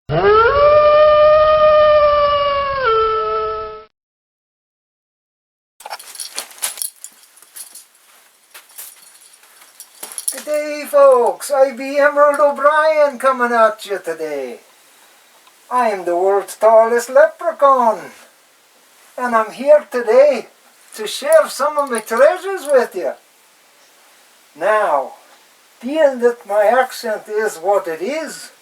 Good day, folks. I be Emerald O'Brien coming at you today. I am the world's tallest leprechaun, and I'm here today to share some of my treasures with you. Now, being that my accent is what it is,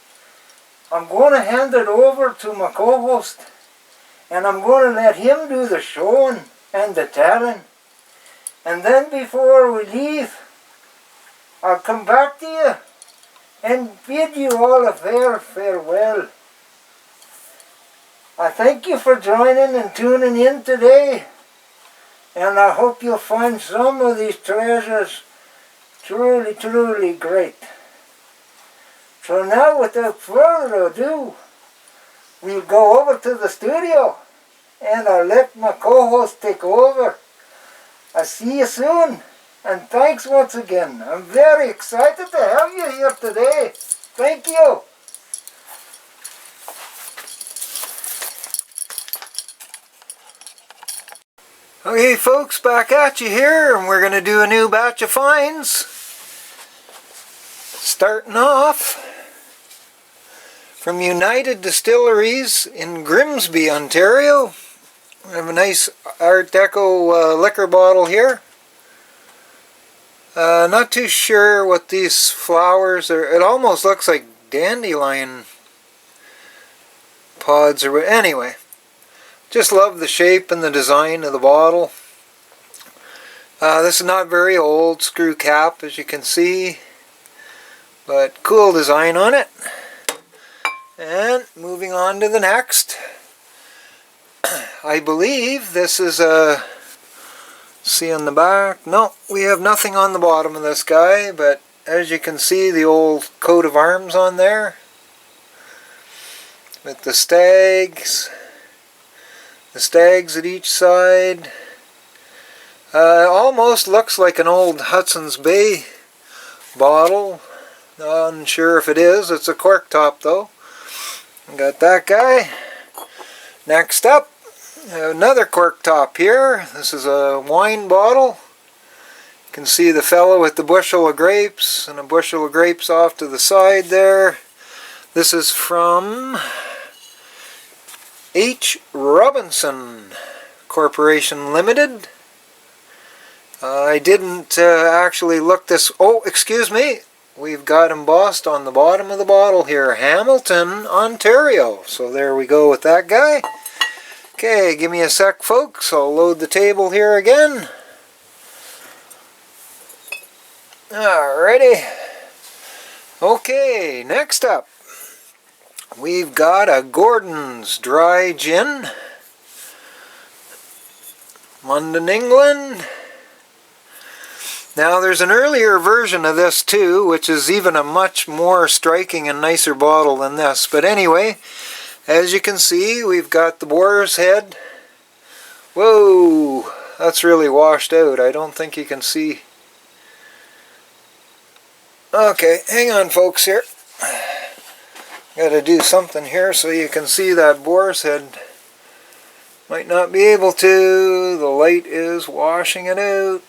I'm going to hand it over to my co-host, and I'm going to let him do the showing and the telling. And then before we leave, I'll come back to you and bid you all a farewell. I thank you for joining and tuning in today, and I hope you'll find some of these treasures truly great. So now, without further ado, we'll go over to the studio, and I'll let my co-host take over. I'll see you soon, and thanks once again. I'm very excited to have you here today. Thank you. Okay, folks, back at you here, and we're going to do a new batch of finds. Starting off from United Distilleries in Grimsby, Ontario. We have a nice Art Deco liquor bottle here. Not too sure what these flowers are. It almost looks like dandelion pods or what. Anyway, just love the shape and the design of the bottle. This is not very old, screw cap as you can see, but cool design on it. And moving on to the next, I believe this is a, see on the back, no, we have nothing on the bottom of this guy, but as you can see, the old coat of arms on there with the stags at each side. Almost looks like an old Hudson's Bay bottle. Not unsure if it is. It's a cork top though. Got that guy. Next up, another cork top here. This is a wine bottle. You can see the fellow with the bushel of grapes and a bushel of grapes off to the side there. This is from H. Robinson Corporation Limited. I didn't actually look this. Oh, excuse me. We've got embossed on the bottom of the bottle here, Hamilton, Ontario. So there we go with that guy. Okay, give me a sec, folks. I'll load the table here again. Alrighty. Okay, next up, we've got a Gordon's Dry Gin, London, England. Now there's an earlier version of this too, which is even a much more striking and nicer bottle than this. But anyway, as you can see, we've got the boar's head. Whoa, that's really washed out. I don't think you can see. Okay, hang on folks here. Got to do something here so you can see that boar's head. Might not be able to. The light is washing it out.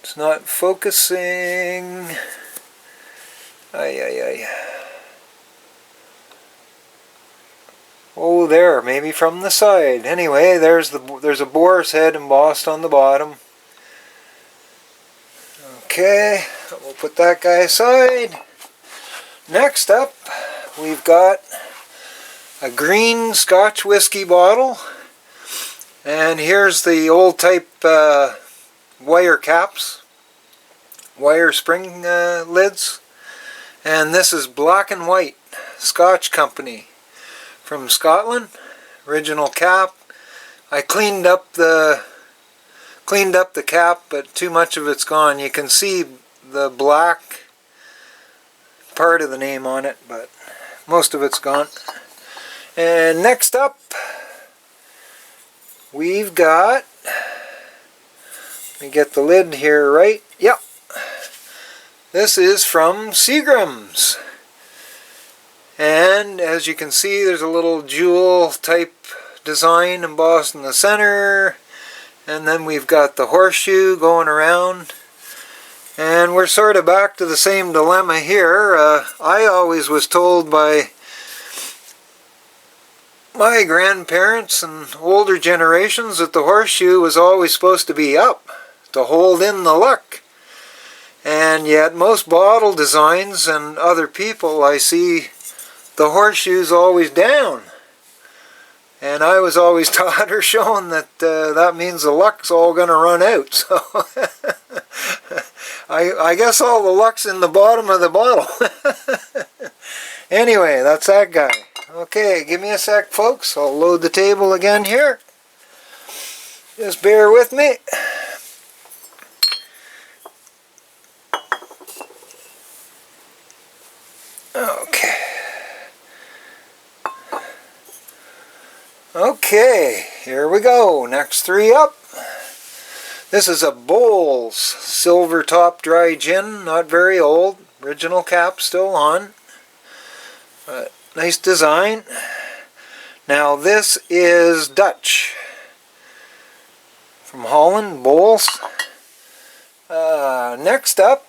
It's not focusing. Ay. Oh, there, maybe from the side. Anyway, there's a boar's head embossed on the bottom. Okay, we'll put that guy aside. Next up, we've got a green Scotch whiskey bottle. And here's the old type wire caps, wire spring lids, and this is Black and White Scotch Company from Scotland. Original cap. I cleaned up the cap, but too much of it's gone. You can see the black part of the name on it, but most of it's gone. And next up, we've got, let me get the lid here right. Yep. This is from Seagram's. And as you can see, there's a little jewel type design embossed in the center. And then we've got the horseshoe going around. And we're sort of back to the same dilemma here. I always was told by my grandparents and older generations that the horseshoe was always supposed to be up to hold in the luck. And yet most bottle designs and other people I see the horseshoe's always down. And I was always taught or shown that that means the luck's all going to run out. So I guess all the luck's in the bottom of the bottle. Anyway, that's that guy. Okay, give me a sec, folks. I'll load the table again here. Just bear with me. Okay. Okay, here we go. Next three up. This is a Bowls silver top dry gin, not very old. Original cap still on. Nice design. Now this is Dutch. From Holland, Bowls. Next up,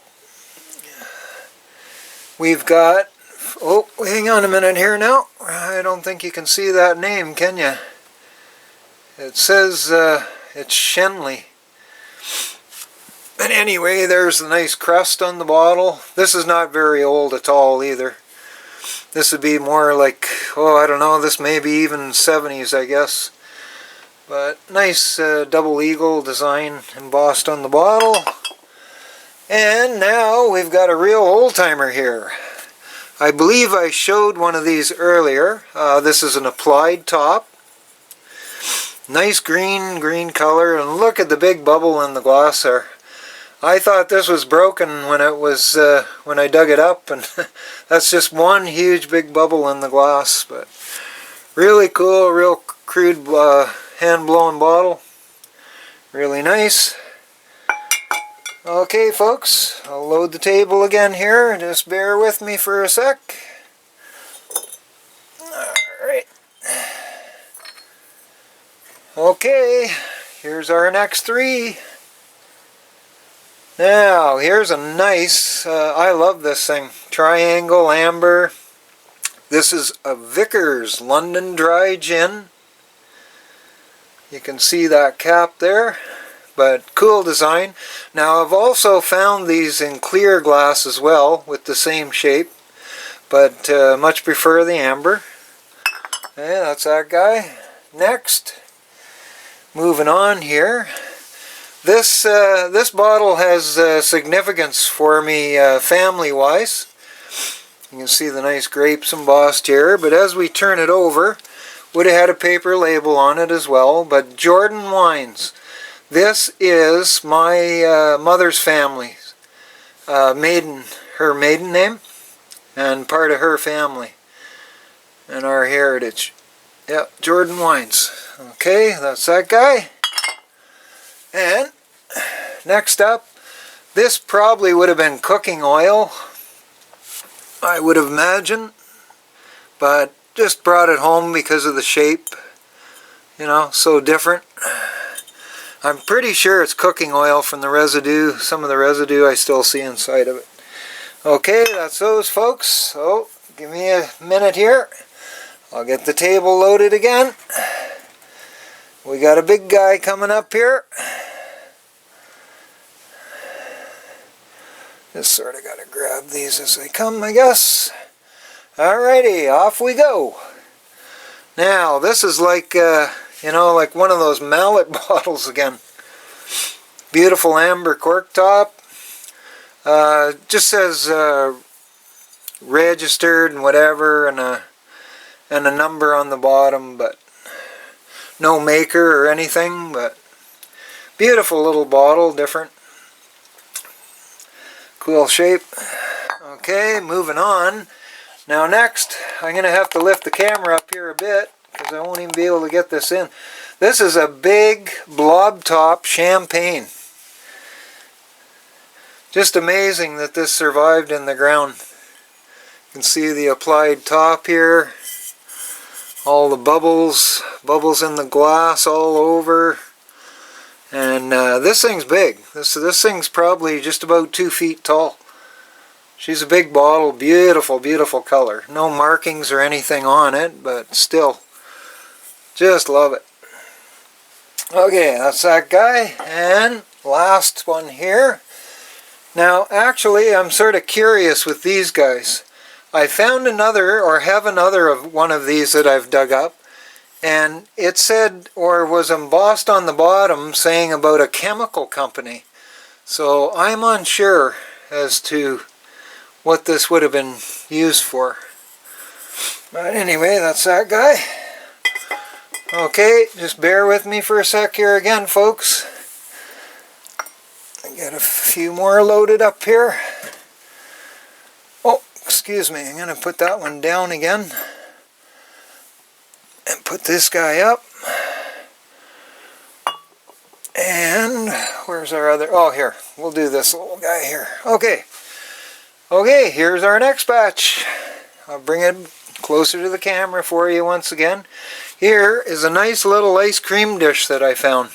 we've got, oh, hang on a minute here now. I don't think you can see that name, can you? It says it's Shenley. But anyway, there's the nice crust on the bottle. This is not very old at all either. This would be more like, oh, I don't know, this may be even 70s, I guess. But nice double eagle design embossed on the bottle. And now we've got a real old-timer here. I believe I showed one of these earlier. This is an applied top. Nice green color, and look at the big bubble in the glass there. I thought this was broken when it was when I dug it up, and that's just one huge big bubble in the glass. But really cool, real crude hand-blown bottle. Really nice. Okay, folks, I'll load the table again here. Just bear with me for a sec. Alright. Okay, here's our next three. Now, here's a nice, I love this thing, triangle amber. This is a Vickers London Dry Gin. You can see that cap there, but cool design. Now, I've also found these in clear glass as well, with the same shape, but much prefer the amber. Yeah, that's that guy. Next, moving on here. This bottle has significance for me family-wise. You can see the nice grapes embossed here, but as we turn it over, would have had a paper label on it as well. But Jordan Wines. This is my mother's family, her maiden name, and part of her family and our heritage. Yep, Jordan Wines. Okay, that's that guy. And next up, this probably would have been cooking oil, I would have imagined, but just brought it home because of the shape, you know, so different. I'm pretty sure it's cooking oil from the residue, some of the residue I still see inside of it. Okay, that's those, folks. So, give me a minute here. I'll get the table loaded again. We got a big guy coming up here. Just sort of got to grab these as they come, I guess. Alrighty, off we go. Now, this is like, you know, like one of those mallet bottles again. Beautiful amber cork top. Just says registered and whatever, and a number on the bottom, but no maker or anything. But beautiful little bottle, different. Cool shape. Okay, moving on. Now next, I'm going to have to lift the camera up here a bit because I won't even be able to get this in. This is a big blob top champagne. Just amazing that this survived in the ground. You can see the applied top here. All the bubbles in the glass all over. And this thing's big. This thing's probably just about 2 feet tall. She's a big bottle, beautiful, beautiful color. No markings or anything on it, but still, just love it. Okay, that's that guy. And last one here. Now, actually, I'm sort of curious with these guys. I found another, or have another of one of these that I've dug up, and it said, or was embossed on the bottom, saying about a chemical company. So I'm unsure as to what this would have been used for. But anyway, that's that guy. Okay, just bear with me for a sec here again, folks. I got a few more loaded up here. Oh, excuse me, I'm going to put that one down again. And put this guy up. And where's our other? Oh, here. We'll do this little guy here. Okay. Okay, here's our next batch. I'll bring it closer to the camera for you once again. Here is a nice little ice cream dish that I found.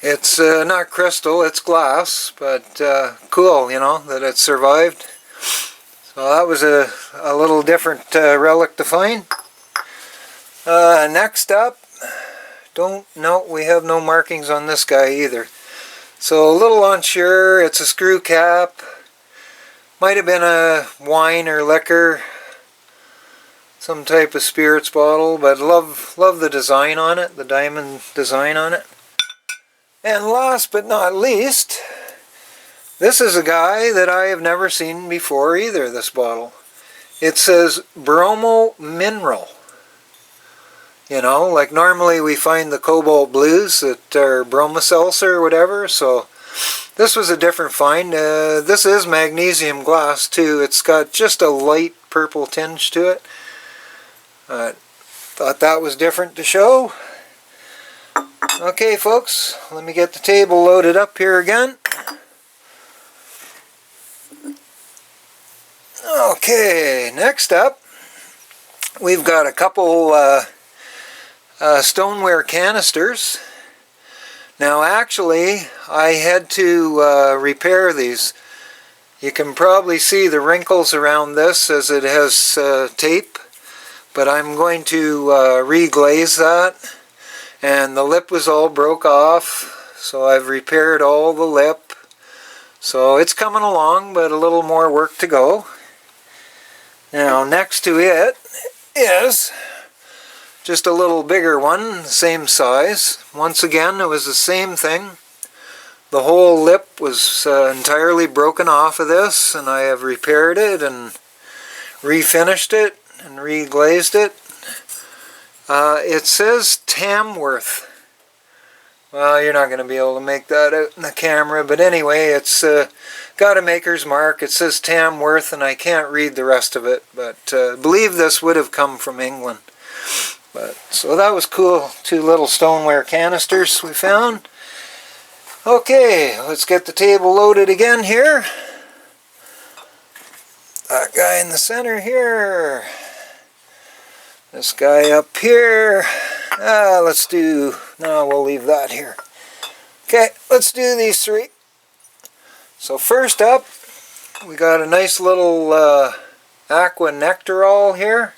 It's not crystal, it's glass, but cool, you know, that it survived. So that was a little different relic to find. Next up, we have no markings on this guy either. So a little unsure. It's a screw cap. Might have been a wine or liquor, some type of spirits bottle, but love the design on it, the diamond design on it. And last but not least, this is a guy that I have never seen before either, this bottle. It says Bromo Mineral. You know, like normally we find the cobalt blues that are Bromo Seltzer or whatever, so this was a different find. This is magnesium glass too. It's got just a light purple tinge to it. Thought that was different to show. Okay folks, let me get the table loaded up here again. Okay, next up we've got a couple stoneware canisters. Now actually I had to repair these. You can probably see the wrinkles around this as it has tape, but I'm going to reglaze that. And the lip was all broke off, so I've repaired all the lip. So it's coming along, but a little more work to go. Now next to it is just a little bigger one, same size. Once again, it was the same thing. The whole lip was entirely broken off of this, and I have repaired it and refinished it and reglazed it. It says Tamworth. Well, you're not going to be able to make that out in the camera, but anyway, it's got a maker's mark. It says Tamworth, and I can't read the rest of it, but I believe this would have come from England. But so that was cool. 2 little stoneware canisters we found. Okay, let's get the table loaded again here. That guy in the center here. This guy up here. No, we'll leave that here. Okay, let's do these 3. So first up, we got a nice little aqua nectarol here.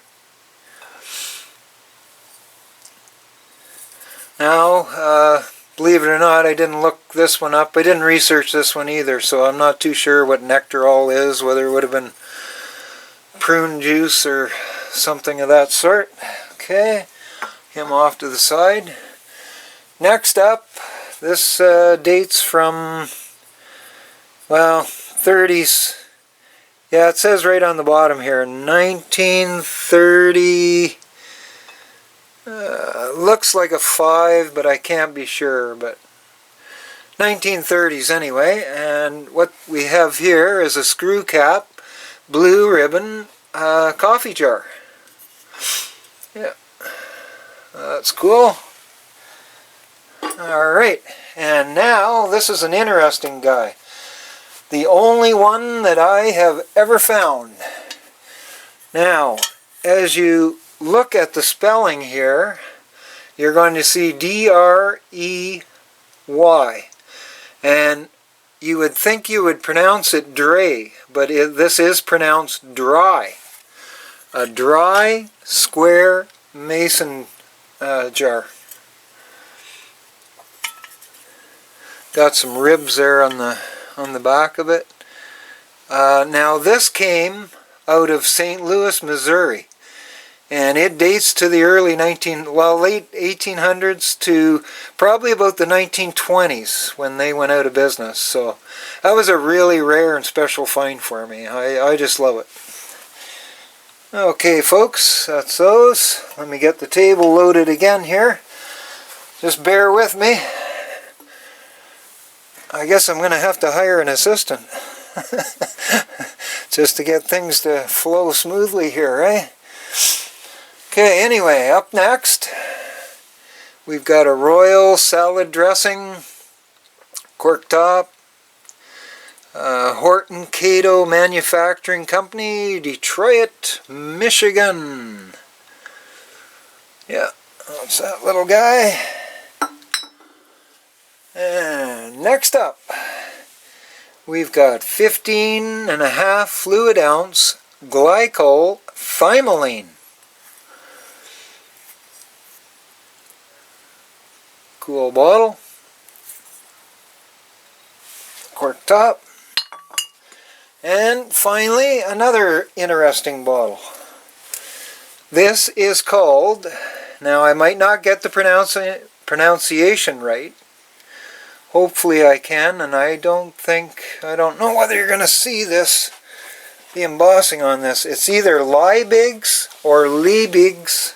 Now, believe it or not, I didn't look this one up. I didn't research this one either, so I'm not too sure what nectarol is, whether it would have been prune juice or something of that sort. Okay, him off to the side. Next up, this dates from, well, 30s. Yeah, it says right on the bottom here, 1930. Looks like a 5, but I can't be sure. But 1930s anyway. And what we have here is a screw cap, blue ribbon, coffee jar. Yeah, that's cool. Alright, and now this is an interesting guy. The only one that I have ever found. Now, as you look at the spelling here, you're going to see D-R-E-Y. And you would think you would pronounce it dray, but this is pronounced dry. A dry, square mason jar. Got some ribs there on the back of it. Now this came out of St. Louis, Missouri, and it dates to the late 1800s to probably about the 1920s when they went out of business. So that was a really rare and special find for me. I just love it. Okay folks, that's those. Let me get the table loaded again here. Just bear with me. I guess I'm going to have to hire an assistant just to get things to flow smoothly here, eh? Okay, anyway, up next we've got a royal salad dressing, cork top, Horton Cato Manufacturing Company, Detroit, Michigan. Yeah, that's that little guy. And next up, we've got 15.5 fluid ounce glycol thymolene. Cool bottle. Cork top. And finally, another interesting bottle. This is called, now I might not get the pronunciation right. Hopefully I can, and I don't know whether you're going to see this, the embossing on this. It's either Liebig's or Liebig's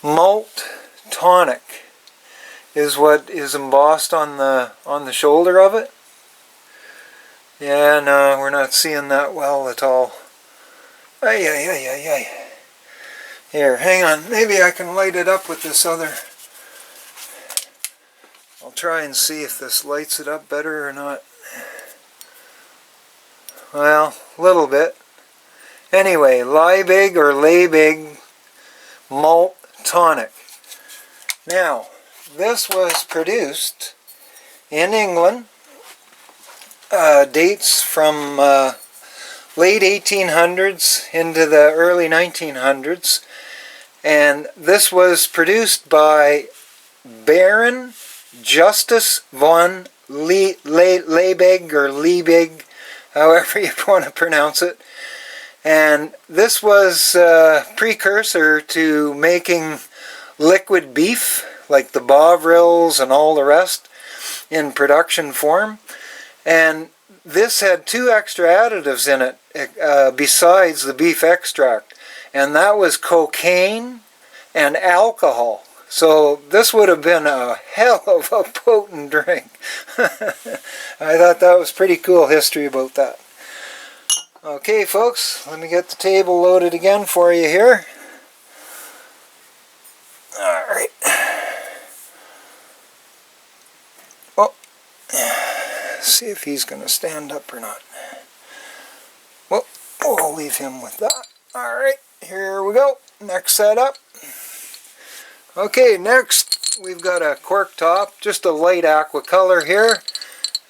malt tonic is what is embossed on the shoulder of it. Yeah, no, we're not seeing that well at all. Ay, ay, ay, ay, ay. Here, hang on. Maybe I can light it up with this other. I'll try and see if this lights it up better or not. Well, a little bit. Anyway, Liebig or Liebig malt tonic. Now, this was produced in England. Dates from late 1800s into the early 1900s. And this was produced by Baron Justus von Liebig or Liebig, however you want to pronounce it. And this was a precursor to making liquid beef, like the Bovrils and all the rest, in production form. And this had 2 extra additives in it besides the beef extract. And that was cocaine and alcohol. So this would have been a hell of a potent drink. I thought that was pretty cool history about that. Okay folks, let me get the table loaded again for you here. Alright. Well, see if he's going to stand up or not. Well, we'll leave him with that. Alright. Here we go. Next setup. Okay, next we've got a cork top, just a light aqua color here.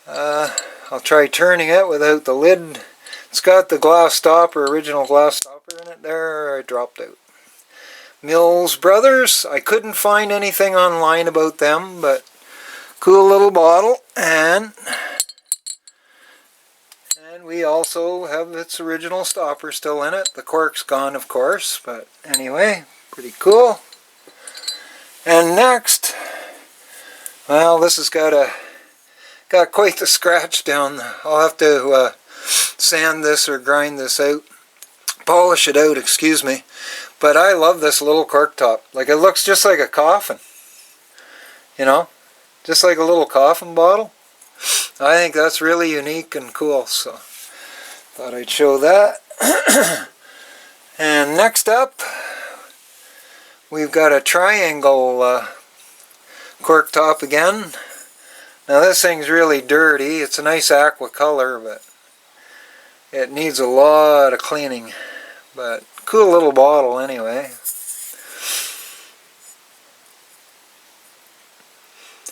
I'll try turning it without the lid. It's got the glass stopper, original glass stopper in it there. I dropped out. Mills Brothers. I couldn't find anything online about them, but cool little bottle. And we also have its original stopper still in it. The cork's gone, of course, but anyway, pretty cool. And next, well, this has got quite the scratch down. I'll have to sand this or grind this out, polish it out, excuse me. But I love this little cork top. Like, it looks just like a coffin, you know, just like a little coffin bottle. I think that's really unique and cool, so thought I'd show that. And next up, we've got a triangle cork top again. Now this thing's really dirty. It's a nice aqua color, but it needs a lot of cleaning. But cool little bottle anyway.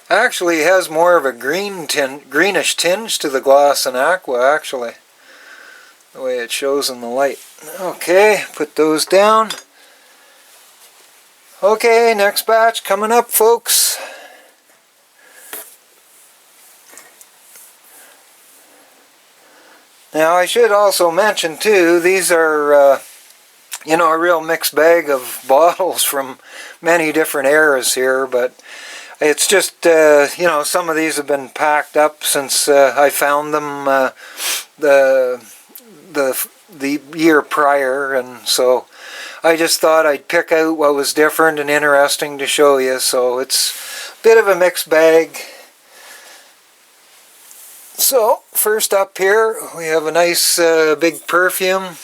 Actually, it has more of a greenish tinge to the glass than aqua, actually. The way it shows in the light. Okay, put those down. Okay, next batch coming up, folks. Now I should also mention too, these are you know, a real mixed bag of bottles from many different eras here, but it's just you know, some of these have been packed up since I found them the year prior, and so I just thought I'd pick out what was different and interesting to show you. So it's a bit of a mixed bag. So first up here we have a nice big perfume.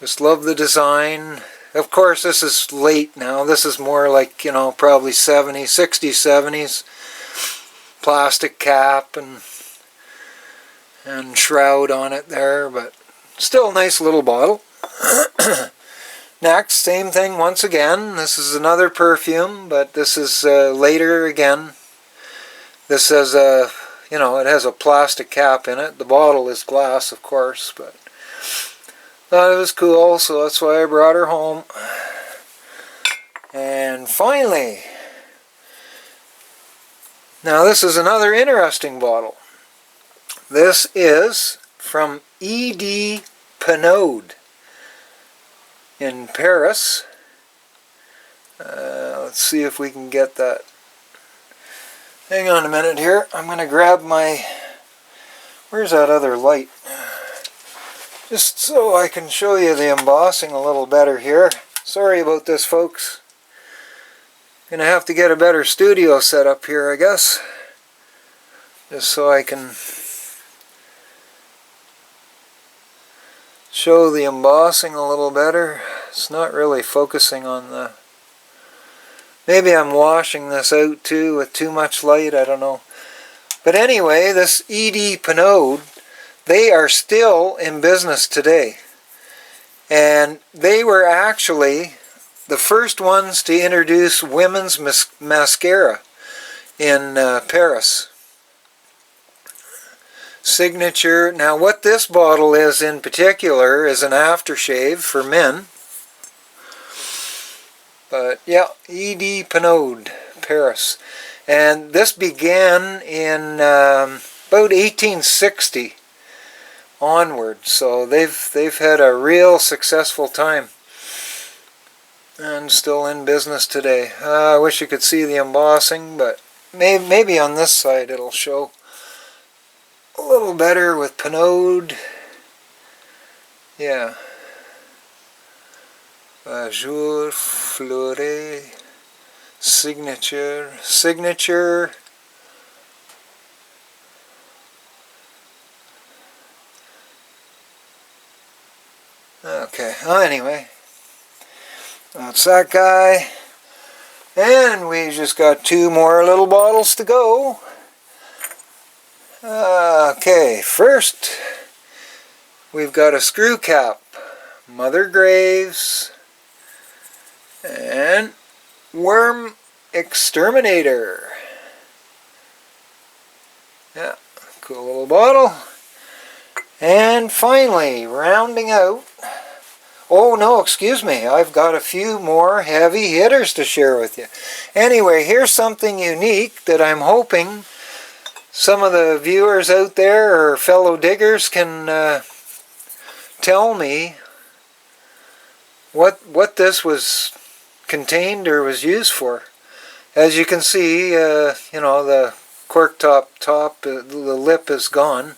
Just love the design. Of course this is late now. This is more like, you know, probably 70s, 60s, 70s. Plastic cap and shroud on it there, but still a nice little bottle. Next, same thing once again. This is another perfume, but this is later again. This has a, you know, it has a plastic cap in it. The bottle is glass, of course, but thought it was cool, so that's why I brought her home. And finally, now this is another interesting bottle. This is from E.D. Pinaud in Paris. Let's see if we can get that. Hang on a minute here. I'm going to grab my... Where's that other light? Just so I can show you the embossing a little better here. Sorry about this, folks. Gonna have to get a better studio set up here, I guess. Just so I can show the embossing a little better. It's not really focusing on the... Maybe I'm washing this out too with too much light, I don't know. But anyway, this E.D. Pinaud, they are still in business today. And they were actually the first ones to introduce women's mascara in Paris. Signature. Now what this bottle is in particular is an aftershave for men. But yeah, E.D. Pinaud, Paris. And this began in about 1860 onward. So they've had a real successful time. And still in business today. I wish you could see the embossing, but maybe on this side it'll show a little better with Pinaud. Yeah. Jour, Fleuret, Signature. Okay, well, anyway, that's that guy. And we just got two more little bottles to go. Okay, first we've got a screw cap, Mother Graves, and Worm Exterminator. Yeah, cool little bottle. And finally, rounding out, oh no, excuse me, I've got a few more heavy hitters to share with you. Anyway, here's something unique that I'm hoping some of the viewers out there or fellow diggers can tell me what this was contained or was used for. As you can see, you know, the cork top, the lip is gone,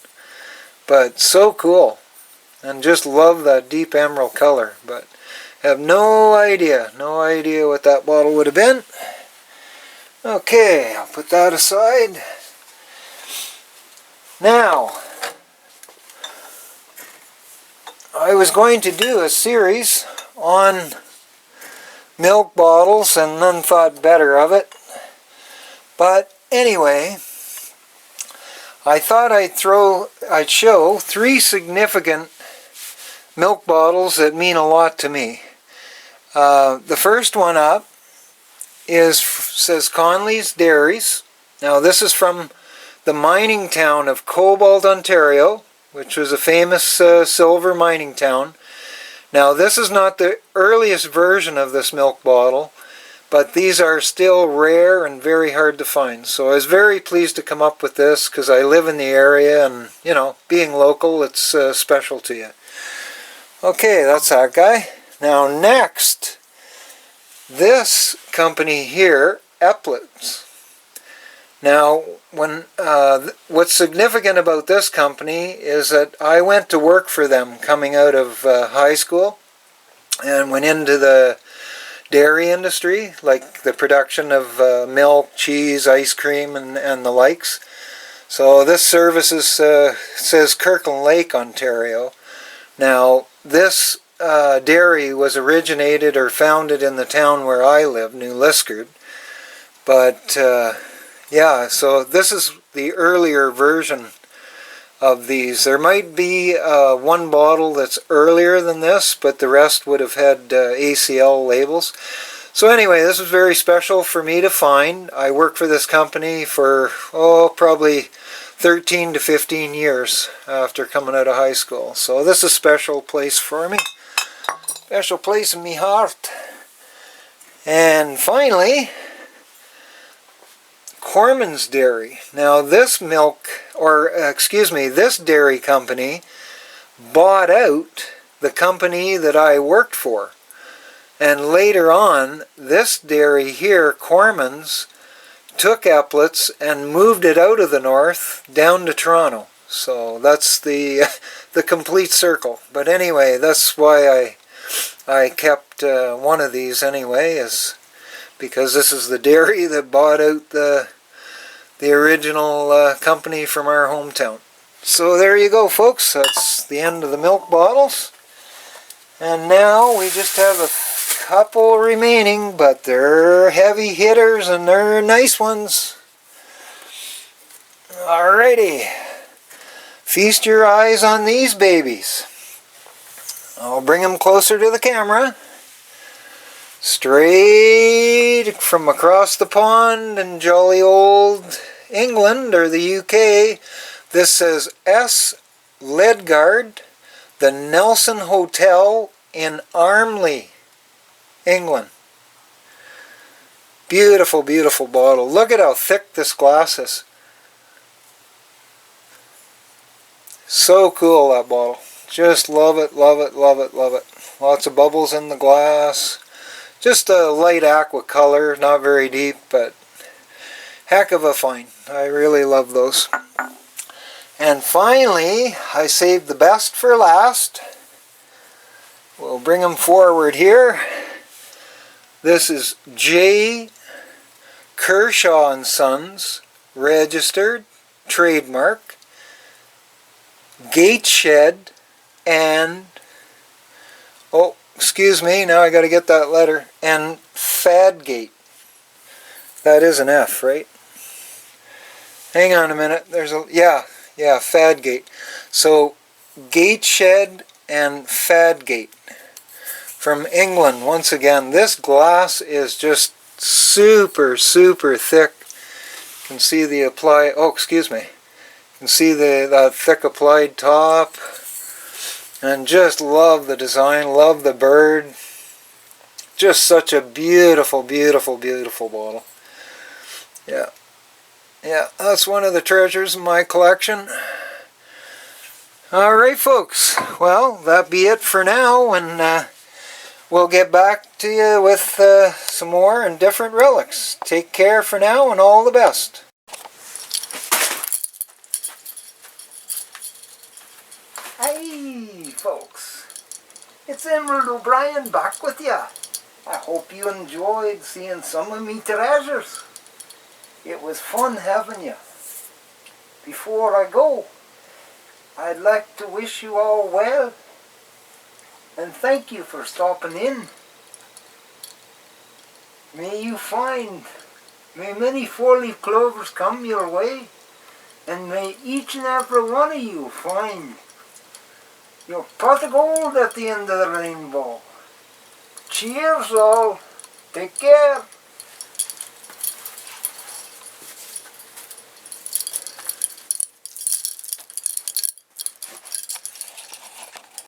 but so cool, and just love that deep emerald color, but have no idea what that bottle would have been. Okay, I'll put that aside. Now, I was going to do a series on milk bottles and none thought better of it. But anyway, I thought I'd show 3 significant milk bottles that mean a lot to me. The first one up says Conley's Dairies. Now this is from the mining town of Cobalt, Ontario, which was a famous silver mining town. Now this is not the earliest version of this milk bottle, but these are still rare and very hard to find. So I was very pleased to come up with this because I live in the area and, you know, being local, it's special to you. Okay, that's that guy. Now next, this company here, Eplets. Now, what's significant about this company is that I went to work for them coming out of high school and went into the dairy industry, like the production of milk, cheese, ice cream, and the likes. So this service says Kirkland Lake, Ontario. Now, this dairy was originated or founded in the town where I live, New Liskeard. But yeah, so this is the earlier version of these. There might be one bottle that's earlier than this, but the rest would have had ACL labels. So anyway, this was very special for me to find. I worked for this company for, probably 13 to 15 years after coming out of high school. So this is a special place for me. Special place in me heart. And finally, Corman's Dairy. Now this this dairy company bought out the company that I worked for. And later on, this dairy here, Corman's, took Eplets and moved it out of the north down to Toronto. So that's the complete circle. But anyway, that's why I kept one of these anyway, is because this is the dairy that bought out the original company from our hometown. So there you go, folks. That's the end of the milk bottles. And now we just have a couple remaining, but they're heavy hitters and they're nice ones. Alrighty. Feast your eyes on these babies. I'll bring them closer to the camera. Straight from across the pond in jolly old England, or the UK, this says S. Ledgard, the Nelson Hotel in Armley, England. Beautiful, beautiful bottle. Look at how thick this glass is. So cool, that bottle. Just love it, love it, love it, love it. Lots of bubbles in the glass. Just a light aqua color, not very deep, but heck of a find. I really love those. And finally, I saved the best for last. We'll bring them forward here. This is J. Kershaw & Sons, registered, trademark, Gateshed, and, oh, excuse me, now I got to get that letter, and Fadgate. That is an F, right? Hang on a minute. There's a, yeah, Fadgate. So, Gateshed and Fadgate from England. Once again, this glass is just super, super thick. You can see the applied, oh, excuse me. You can see that thick applied top. And just love the design, love the bird. Just such a beautiful, beautiful, beautiful bottle. Yeah. Yeah, that's one of the treasures in my collection. Alright, folks. Well, that be it for now, and we'll get back to you with some more and different relics. Take care for now, and all the best. Hey, folks. It's Emerald O'Brien back with ya. I hope you enjoyed seeing some of me treasures. It was fun having you. Before I go, I'd like to wish you all well and thank you for stopping in. May you find May many four-leaf clovers come your way, and may each and every one of you find your pot of gold at the end of the rainbow. Cheers all. Take care.